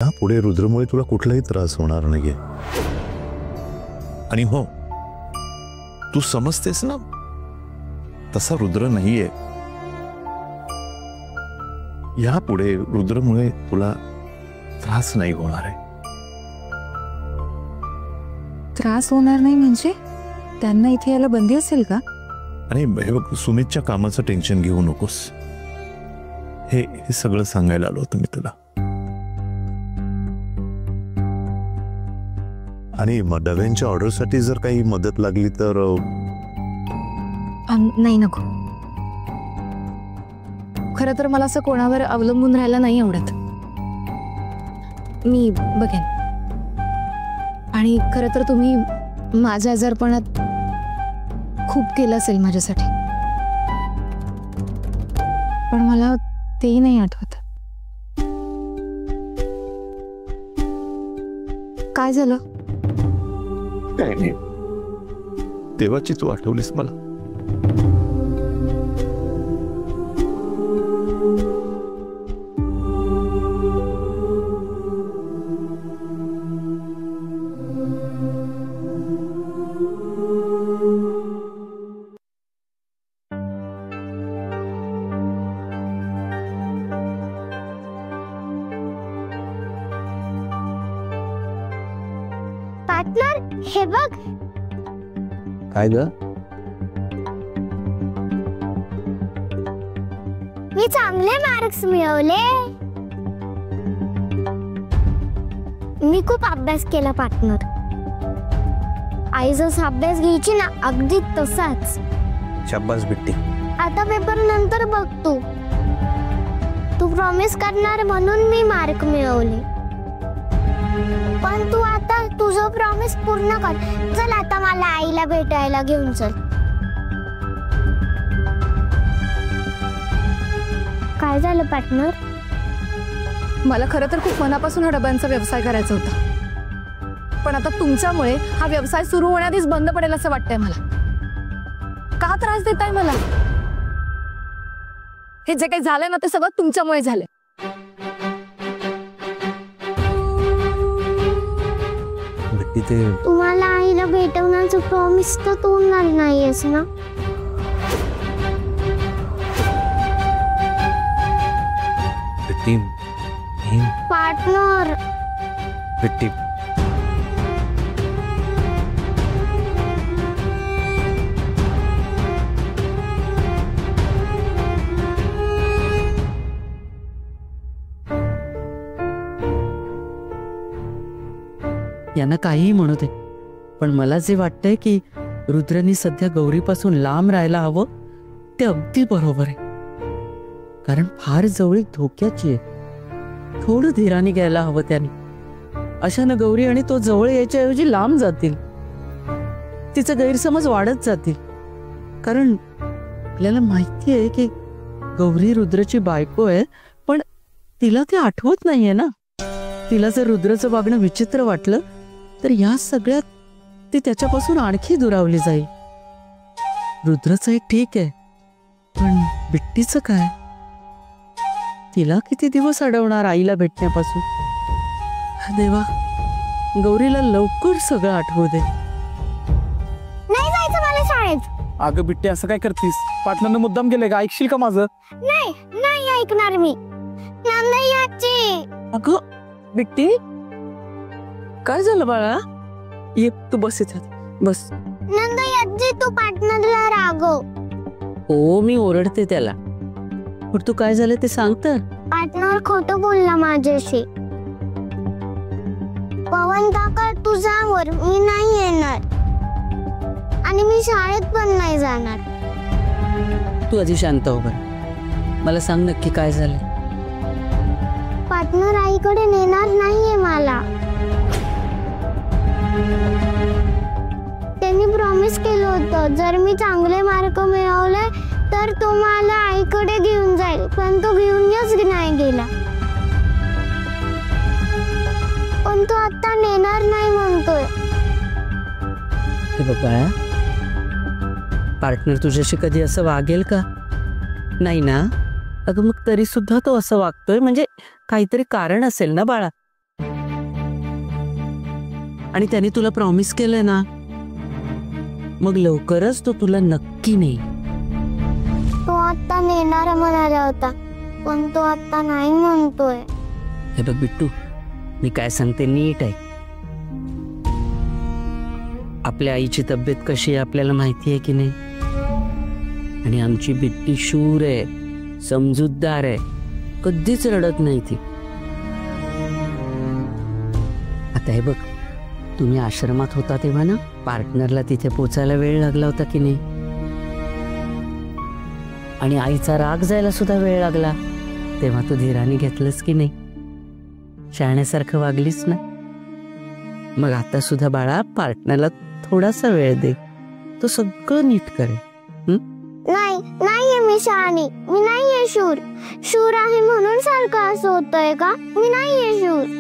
पुढे रुद्रमुळे तुला कुठलाही त्रास होणार नाहीये. आणि हो, तू समजतेस ना, तसा रुद्र नाहीये. यापुढे रुद्रमुळे तुला त्रास नाही होणार आहे. त्रास होणार नाही म्हणजे त्यांना इथे यायला बंदी असेल का? आणि हे बघ, सुमितच्या कामाचं टेन्शन घेऊ नकोस. हे सगळं सांगायला आलो होतं मी तुला. आणि डब्यांच्या ऑर्डरसाठी जर काही मदत लागली तर नाही, नको. खरं तर मला असं कोणावर अवलंबून राहायला नाही आवडत. मी बघेन. आणि खरं तर तुम्ही माझ्या आजारपणात खूप केलं असेल माझ्यासाठी, पण मला तेही नाही आठवत. काय झालं? काय नाही, तेव्हाची तू आठवलीस मला. पार्टनर, हे बघ. काय ग? मी चांगले मार्क्स मिळवले. मी खूप अभ्यास केला पार्टनर. आई जसा अभ्यास घ्यायची ना, अगदी तसाच. शाबास बिट्टी. आता पेपर नंतर बघ. तू प्रॉमिस करणार म्हणून मी मार्क मिळवले. पण तू आता तुझं प्रॉमिस पूर्ण कर. चल आता मला आईला भेटायला घेऊन चल. काय झालं पार्टनर? मला खरं तर खूप मनापासून हा डब्यांचा व्यवसाय करायचा होता, पण आता तुमच्यामुळे हा व्यवसाय सुरू होण्याआधीच बंद पडेल असं वाटतंय मला. का त्रास देताय मला? हे जे काही झालंय ना, ते सगळं तुमच्यामुळे झालंय. तुम्हाला आईला भेटवण्याचं प्रॉमिस तर तोडणार नाहीयेस ना? पार्टनर, बिट्टी, यांना काहीही म्हणू दे, पण मला जे वाटतंय की रुद्रनी सध्या गौरीपासून लांब राहायला हवं ते अगदी बरोबर आहे. कारण फार जवळीक धोक्याची आहे. थोडं धीराने घ्यायला हवं त्याने. अशानं गौरी आणि तो जवळ यायच्या ऐवजी लांब जातील. तिचा गैरसमज वाढत जातील. कारण आपल्याला माहिती आहे की गौरी रुद्रची बायको आहे, पण तिला ते आठवत नाहीये ना. तिला जर रुद्रचं वागणं विचित्र वाटलं तर या सगळ्यात ती त्याच्यापासून आणखी दुरावली जाईल. रुद्रचं एक ठीक आहे, पण बिट्टीचं काय? तिला किती दिवस अडवणार आईला भेटण्यापासून? देवा, गौरीला लवकर सगळं आठवू दे. नाही जायचं मला शाळेत. अगं बिट्टी, असं काय करतीस? पार्टनरने मुद्दाम केलंय का? ऐकशील का माझं? नाही नाही ऐकणार मी. नंदई आजी. अगं बिट्टी, काय झालं बाळा? ये तू बस इथे, बस. नंदई आजी, तू पार्टनरला रागव. हो, मी ओरडते त्याला. पण तू काय झालं ते सांग तर. पार्टनर खोटं बोलला माझ्याशी. पवन काका, तू जावर, मी नाही येणार. आणि मी शाळेत पण नाही जाणार. तू आधी शांत हो बरं. मला सांग नक्की काय झालं. पार्टनर आईकडे नेणार नाहीये मला. त्यांनी प्रॉमिस केलं होतं जर मी चांगले मार्क मिळवले तर तो मला आईकडे घेऊन जाईल, पण तो घेऊनच नाही गेला. पण तो आता नेणार नाही म्हणतोय. हे बघ बाळा, पार्टनर तुझ्याशी कधी असं वागेल का? नाही ना. अगं मग तरी सुद्धा तो असं वागतोय म्हणजे काहीतरी कारण असेल ना बाळा. आणि त्याने तुला प्रॉमिस केलंय ना, मग लवकरच तो तुला नक्की नेईल. तो आता नेणार म्हणाला होता, पण तो आता नाही म्हणतोय. हे बघ बिट्टू, मी काय सांगते नीट आहे. आपल्या आईची तब्येत कशी आहे आपल्याला माहिती आहे की नाही? आणि आमची बिट्टी शूर आहे, समजूतदार आहे, कधीच रडत नाही ती. आता हे बघ, तुम्ही आश्रमात होता तेव्हा ना, पार्टनरला तिथे पोचायला वेळ लागला होता की नाही? आणि आईचा राग जायला सुद्धा वेळ लागला, तेव्हा तू धीराने घेतलंस की नाही? शहाण्यासारखं वागलीस ना? मग आता सुद्धा बाळा पार्टनरला थोडासा वेळ दे, तो सगळं नीट करेल. नाहीये मी शहाणी, मी नाहीये शूर. शूर आहे म्हणून सारखं असं होतंय का? मी नाहीये शूर.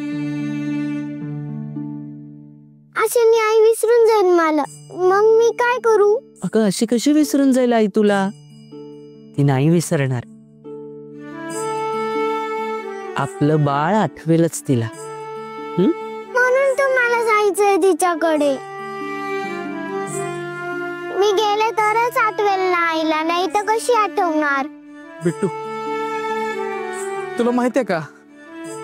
अशाने आई विसरून जाईल मला, मग मी काय करू? अगं अशी कशी विसरून जाईल आई तुला? ती नाही विसरणार. आपलं बाळ आठवेलच तिला. म्हणून तर मला जायचंय तिच्याकडे. मी गेले तरच आठवेल ना आईला, नाही तर कशी आठवणार? बिट्टू, तुला माहितीये का,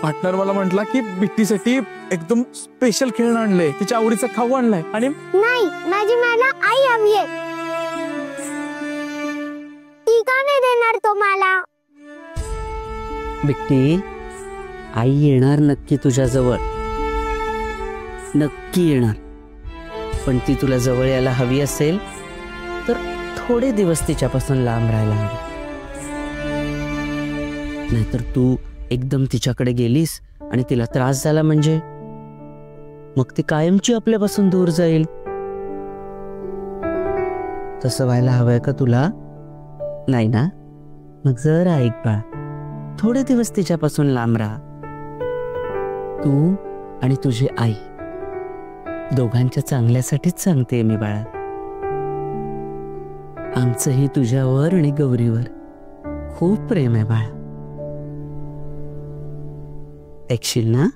पार्टनर मला म्हटला की बिट्टीसाठी एकदम स्पेशल खेळणं आणलंय, तिच्या आवडीचा खाऊ आणलाय. आणि नाही, माझी मला आई हवीये. ती का नाही देणार तो मला? बिट्टी, आई येणार नक्की तुझ्या जवळ, नक्की येणार. पण ती तुला जवळ यायला हवी असेल तर थोडे दिवस तिच्यापासून लांब राहायला हवी. नाहीतर तू एकदम तिच्याकडे गेलीस आणि तिला त्रास झाला म्हणजे मग ती कायमची आपल्यापासून दूर जाईल. तसं व्हायला हवंय का तुला? नाही ना? मग जरा ऐक बाळा, थोडे दिवस तिच्यापासून लांब राहा. तू आणि तुझी आई दोघांच्या चांगल्यासाठीच सांगते मी बाळा. आमचंही तुझ्यावर आणि गौरीवर खूप प्रेम आहे बाळा. ऐकशील ना?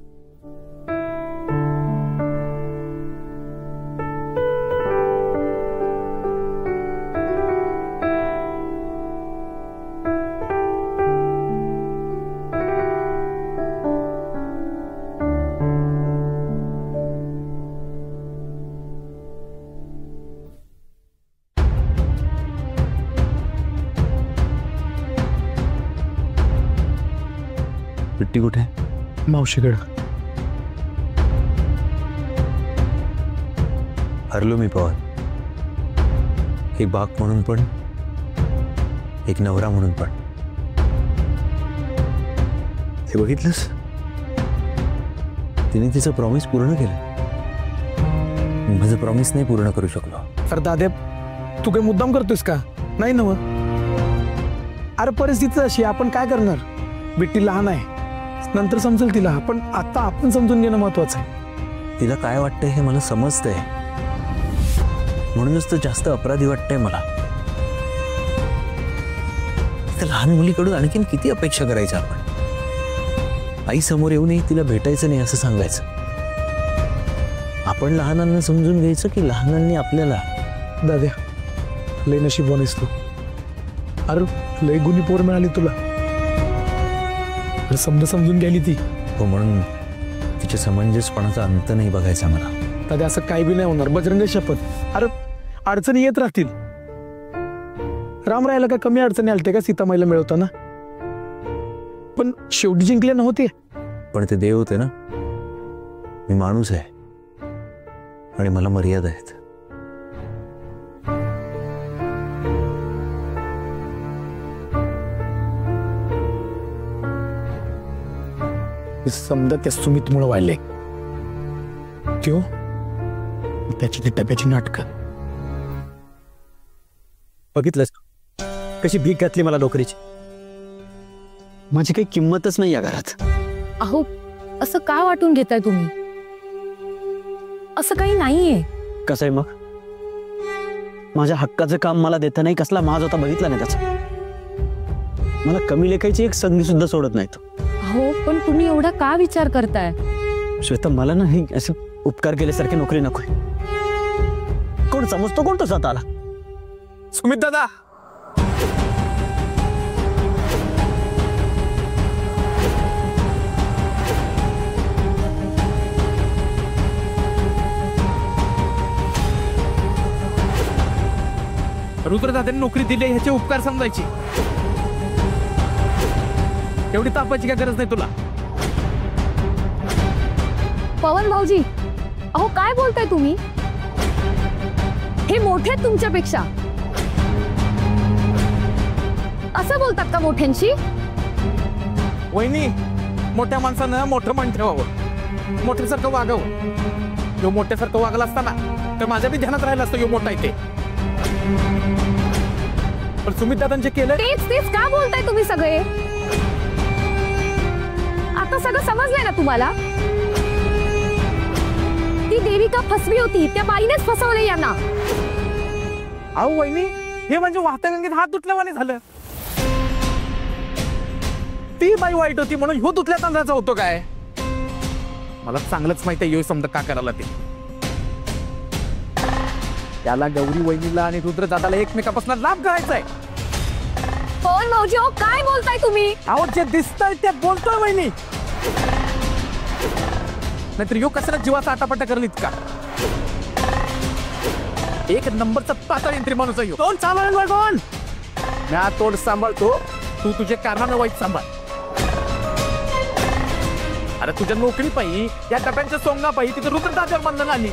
बिट्टी कुठे? मावशीकडं. हरलो मी पवन. एक बाप म्हणून पण, एक नवरा म्हणून पण. हे बघितलंस, तिने तिचं प्रॉमिस पूर्ण केलं. माझं प्रॉमिस नाही पूर्ण करू शकलो. अरे दाद्या, तू काही मुद्दाम करतोस का? नाही नव. अरे परिस्थिती अशी, आपण काय करणार? बिट्टी लहान आहे, नंतर समजेल तिला. पण आता आपण समजून घेणं महत्वाचं आहे. तिला काय वाटतंय हे मला समजतंय, म्हणूनच तर जास्त अपराधी वाटतंय मला. त्या लहान मुलीकडून आणखीन किती अपेक्षा करायच्या आपण? आई समोर येऊनही तिला भेटायचं नाही असं सांगायचं. आपण लहानांना समजून घ्यायचं की लहानांनी आपल्याला? दाद्या, लय नशीबवान तू. अरे लय गुणी पोर मिळाली तुला. समजून गेली ती. हो, म्हणून तिच्या समंजसपणाचा अंत नाही बघायचा मला. दादा असं काही बी नाही होणार, बजरंग शपथ. अरे अडचणी येत राहतील. राम रायाला काय कमी अडचणी आलते का सीतामाईला मिळवताना? पण शेवटी जिंकले नव्हते. पण ते देव होते ना, मी माणूस आहे आणि मला मर्यादा आहेत. समजा त्या सुमितमुळे व्हायले त्यो, त्याची ती डब्याची नाटकं बघितलंस कशी भीक घातली मला नोकरीची. माझी काही किंमतच नाही या घरात. अहो, असं का वाटून घेताय तुम्ही? असं काही नाहीये. कसं आहे मग? माझ्या हक्काचं काम मला देता नाही, कसला माज होता बघितला नाही त्याचा. मला कमी लेखायची एक संधी सुद्धा सोडत नाही तो. हो, पण तुम्ही एवढा का विचार करताय? श्वेता, मला ना हे असं उपकार केल्यासारखी नोकरी नकोय. कोण समजतो कोण तो स्वतःला? सुमित दादा, रुद्रदादांनी नोकरी दिली ह्याचे उपकार समजायची. एवढी तापायची काय गरज नाही तुला. पवन भाऊजी, अहो काय बोलताय तुम्ही? हे मोठे आहेत तुमच्यापेक्षा. असं बोलतात का मोठ्यांशी? वहिनी, मोठ्या माणसानं मोठं मन ठेवावं, मोठ्यासारखं वागावं. यो मोठ्यासारखं वागला असताना तर माझ्या बी ध्यानात राहिलं असतं यो मोठा आहे ते. पण सुमित दादांचे केलं. तेच का बोलताय तुम्ही सगळे? आता सगळं समजलंय ना तुम्हाला? ती देविका फसवी होती, त्या बाईनेच फसवले यांना. अहो वहिनी, हे म्हणजे वाहत्या गंगेत हात धुतल्यावाने झालं. ती बाई वाईट होती म्हणून ह्यो धुतल्या तांदळाचा होतो काय? मला चांगलंच माहिती आहे ह्यो समजा का करायला ते. त्याला गौरी वहिनीला आणि रुद्रदादाला एकमेकापासून लाभ करायचा आहे. पवन भाऊजी, अहो काय बोलताय तुम्ही? अहो जे दिसतंय ते बोलतोय वहिनी. नाहीतर यो कशाला जीवाचा आटापट्टा करेल इतका. एक नंबरचा पातळ यंत्री माणूस आहे. तोंड सांभाळ कोण? म्या तोंड सांभाळतो, तू तुझे कारनामे वाईट सांभाळ. अरे तुझ्या नोकरी पायी, या टप्प्यांच्या सोंगा पायी तिथे रुद्रदादावर बंधन आली,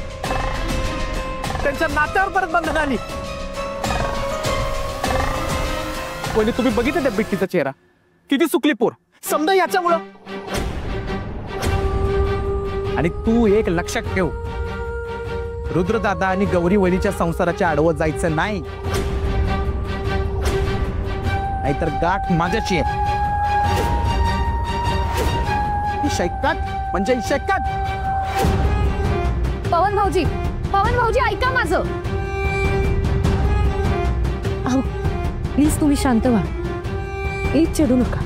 त्यांच्या नात्यावर परत बंधन आली. पहिले तुम्ही बघितलं त्या बिट्टीचा चेहरा, किती सुकली पोर समजा याच्यामुळं. आणि तू एक लक्षात ठेव, रुद्रदादा आणि गौरी वहिनीच्या संसाराच्या आडवं जायचं नाही, नाहीतर गाठ माझ्याची आहे. शैकात म्हणजे शैकात. पवन भाऊजी ऐका माझं. अहो प्लीज तुम्ही शांत व्हा, प्लीज चिडू नका.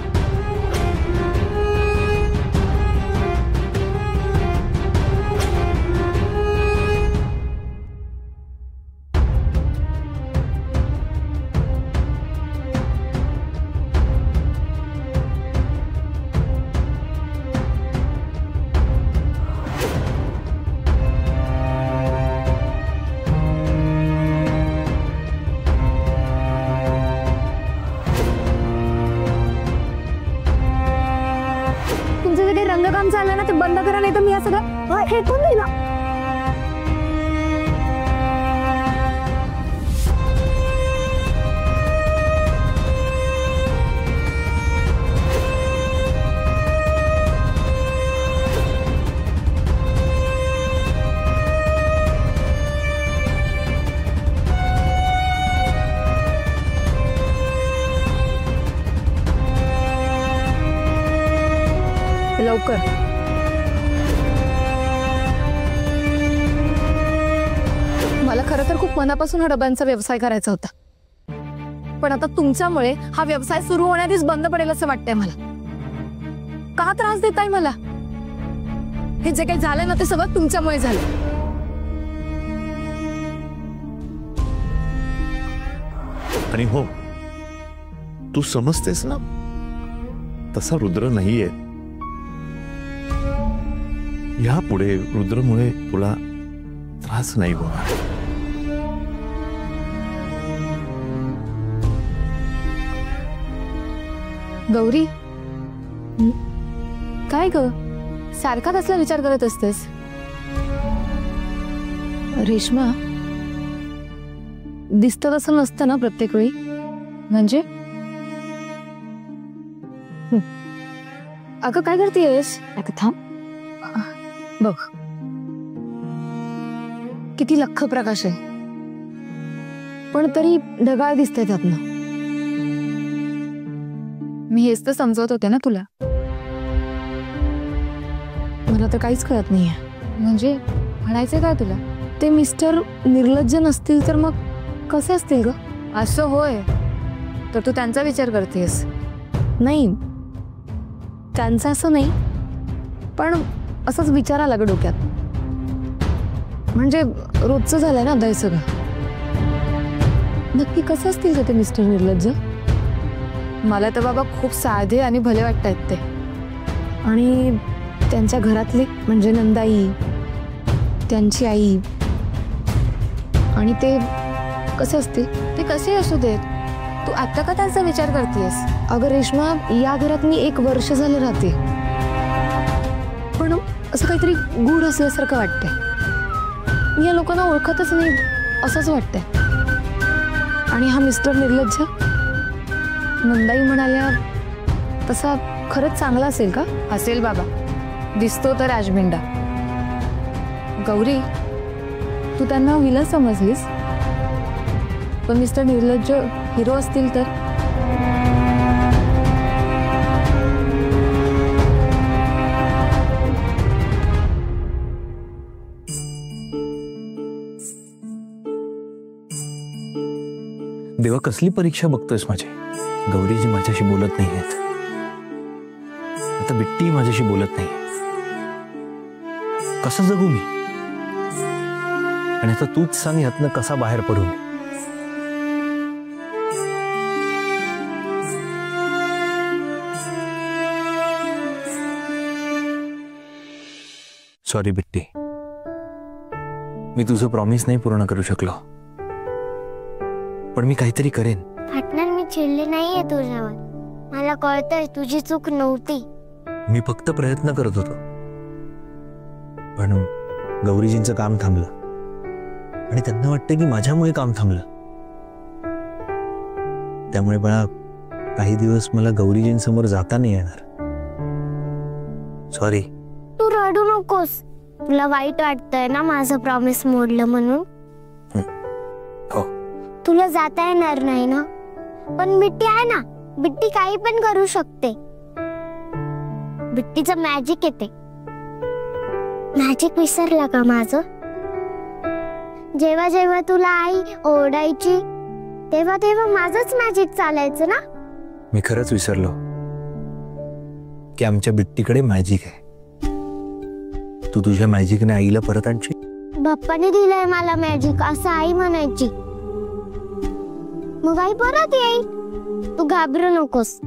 रंगकाम चाललं ना, ते बंद करा, नाही तर मी हे सगळं फेकून देईन. लवकर. मला खरं तर खूप मनापासून हा डब्यांचा व्यवसाय करायचा होता, पण आता तुमच्यामुळे हा व्यवसाय सुरू होण्याआधीच बंद पडेल असं वाटतंय मला. का त्रास देताय मला? हे जे काही झालं ना ते सगळं तुमच्यामुळे झालं. आणि हो, तू समजतेस ना, तसा रुद्र नाहीये. यापुढे रुद्रमुळे तुला त्रास नाही होणार. गौरी, काय ग सारखा कसला विचार करत असतेस? रेश्मा, दिसतं तसं नसतं ना प्रत्येक वेळी. म्हणजे अगं काय करतेस? अगं थांब बघ, किती लख्ख प्रकाश आहे, पण तरी ढगाळ दिसतंय त्यातनं. मी हेच तर समजवत होते ना तुला. मला तर काहीच कळत नाहीये. म्हणजे म्हणायचंय काय तुला? ते मिस्टर निर्लज्ज नसतील तर मग कसे असतील ग? असं होय, तर तू त्यांचा विचार करतेस? नाही, त्यांचा असं नाही, पण असंच विचार आला ग डोक्यात. म्हणजे रोजचं झालंय ना आता हे सगळं. नक्की कसं असतील का ते मिस्टर निर्लज्ज? मला तर बाबा खूप साधे आणि भले वाटतायत ते. आणि त्यांच्या घरातली म्हणजे नंदाई, त्यांची आई, आणि ते कसे असतील? ते कसे असू देत, तू आता का त्यांचा विचार करतेस? अगं रेश्मा, या घरात मी 1 वर्ष झालं राहते, पण असं काहीतरी गूढ असल्यासारखं वाटतंय. या लोकांना ओळखतच नाही असंच वाटतंय. आणि हा मिस्टर निर्लज्ज, नंदाई म्हणाल्या तसा खरंच चांगला असेल का? असेल बाबा, दिसतो तर राजबिंडा. गौरी, तू त्यांना विलन समजलीस, पण मिस्टर निर्लज्ज हिरो असतील तर? देवा, कसली परीक्षा बघतोयस माझी? गौरीजी माझ्याशी बोलत नाही आहेत, आता बिट्टी माझ्याशी बोलत नाही. कसं जगू मी? आणि आता तूच सांग, यातनं कसा बाहेर पडू मी? सॉरी बिट्टी, मी तुझं प्रॉमिस नाही पूर्ण करू शकलो, पण मी काहीतरी करेन. पार्टनर, मी चिडले नाहीये तुझ्यावर. मला कळतंय तुझी चूक नव्हती. मी फक्त प्रयत्न करत होतो, पण गौरीजींचं काम थांबलं आणि त्यांना वाटतं की माझ्यामुळे काम थांबलं. त्यामुळे बाळा, काही दिवस मला गौरीजींसमोर जाता नाही येणार. सॉरी. तू रडू नकोस. तुला वाईट वाटतंय ना माझं प्रॉमिस मोडलं म्हणून? हो. तुला जाता येणार नाही ना, पण बिट्टी आहे ना, बिट्टी काही पण करू शकते. बिट्टीचं मॅजिक येते. मॅजिक विसरला का माझं? जेव्हा जेव्हा तुला आई ओरडायची तेव्हा तेव्हा माझंच मॅजिक चालायचं ना. मी खरंच विसरलो की आमच्या बिट्टीकडे मॅजिक आहे. तू तुझ्या मॅजिकने आईला परत आणशील? बाप्पाने दिलंय मला मॅजिक असं आई म्हणायची. मग आई परत येईल. तू घाबरू नकोस.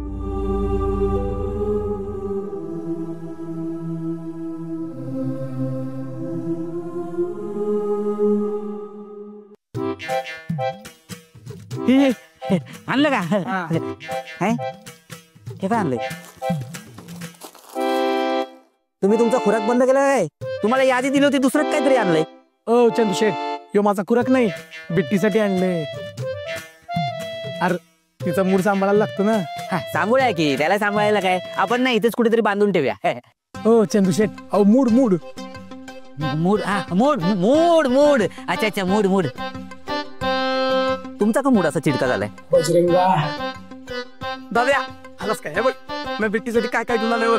आणलं का? हे काय आणलंय? तुम्ही तुमचा खुराक बंद केला काय? तुम्हाला यादी दिली होती, दुसरं काहीतरी आणलंय. ओ चंदूशेठ, ह्यो माझा खुराक नाही, बिट्टीसाठी आणले. अरे तिचा मूड सांभाळायला लागतो ना. सांभाळूया की, त्याला सांभाळायला काय, आपण ना इथेच कुठेतरी बांधून ठेवूया. ओ चंदूशेठ, अहो mood mood mood mood mood mood अच्छा अच्छा, मूड मूड. तुमचा का मूड असा चिडका झालाय? बजरंगा दाद्या, आलास काय? हे बघ, मी बिट्टीसाठी काय काय घेऊन आलोय.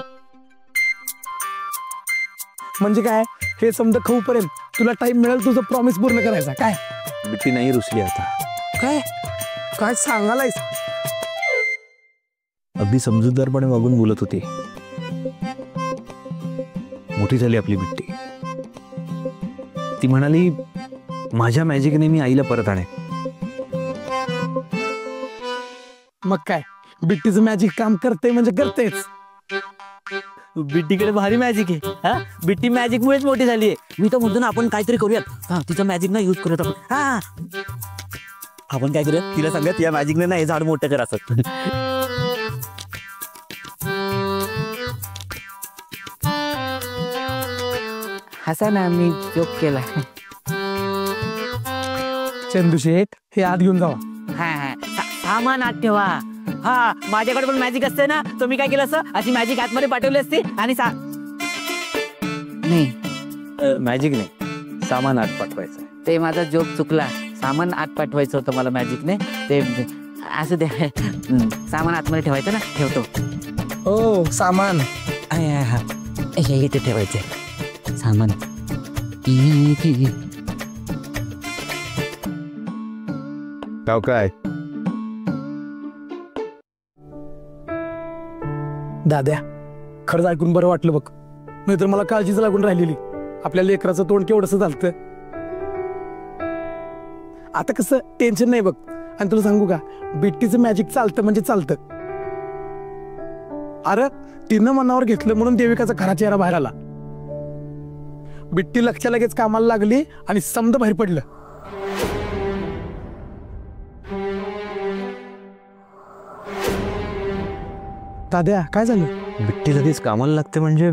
म्हणजे काय, हे समजा खाऊपर्यंत तुला टाइम मिळेल तुझं प्रॉमिस पूर्ण करायचा. काय बिट्टी नाही रुसली आता. काय काय सांगालायस? अगदी समजूतदारपणे वागून बोलत होती. मोठी झाली आपली बिट्टी. ती म्हणाली माझ्या मॅजिकने मी आईला परत आणेन. मग काय, बिट्टीचं मॅजिक काम करते म्हणजे करतेच. बिट्टीकडे भारी मॅजिक आहे. हा, बिट्टी मॅजिक मुळेच मोठी झाली आहे. मी तर म्हणतो ना, आपण काहीतरी करूयात. हा, तिचं मॅजिक ना यूज करूयात आपण. हा, आपण काय करूयात, तिला सांगूयात या मॅजिकने ना हे झाड मोठं कर असत. हसा ना, मी जोक केला. चंदूशेठ, हे आत घेऊन जावा. हा, सामान आत ठेवा. हा, माझ्याकडे पण मॅजिक असते ना, तर मी काय केलं असं, अशी मॅजिक आतमध्ये पाठवली असती आणि नाही, मॅजिक नाही, सामान आत पाठवायचं. ते माझा जोक चुकला. सामान आत पाठवायचं होतं मला मॅजिकने. ते असं ते सामान आतमध्ये ठेवायचं ना, ठेवतो. हो, सामान इथे ठेवायचं सामान. काय दाद्या, खरंच ऐकून बरं वाटलं बघ. नाहीतर मला काळजीच लागून राहिलेली. आपल्या लेकराचं तोंड केवढंसं झालतं. आता कसं टेन्शन नाही बघ. आणि तुला सांगू का, बिट्टीचं मॅजिक चालतं म्हणजे चालतं. अरे तिनं मनावर घेतलं म्हणून देविकाचा खरा चेहरा बाहेर आला. बिट्टी लक्ष लगेच कामाला लागली आणि समद बाहेर पडलं. दाद्या काय झालं? बिट्टी लगेच कामाला लागते म्हणजे